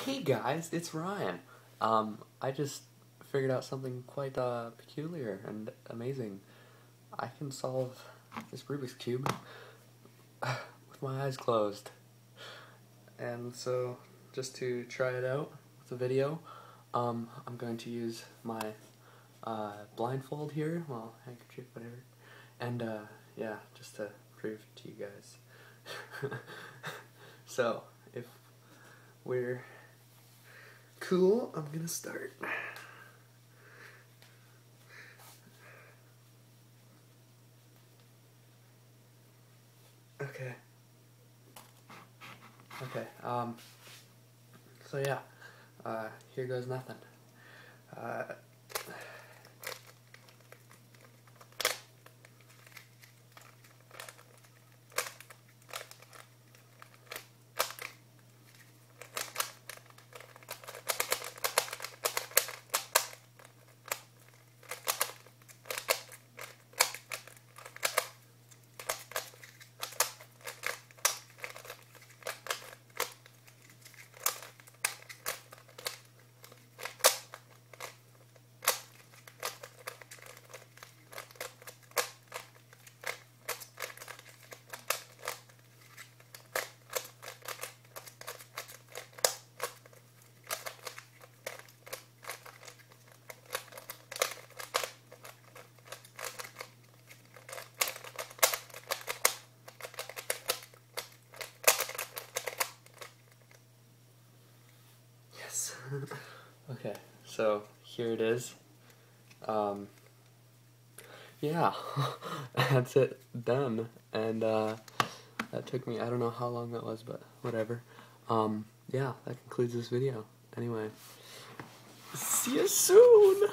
Hey guys, it's Ryan. I just figured out something quite peculiar and amazing. I can solve this Rubik's Cube with my eyes closed. And so, just to try it out with the video, I'm going to use my blindfold here, well, handkerchief, whatever, and yeah, just to prove to you guys. So, if we're cool, I'm gonna start. Okay. Okay, so yeah, here goes nothing. Yes. Okay, so here it is. Yeah, that's it, done. And that took me, I don't know how long that was, but whatever. Yeah, that concludes this video. Anyway, see you soon!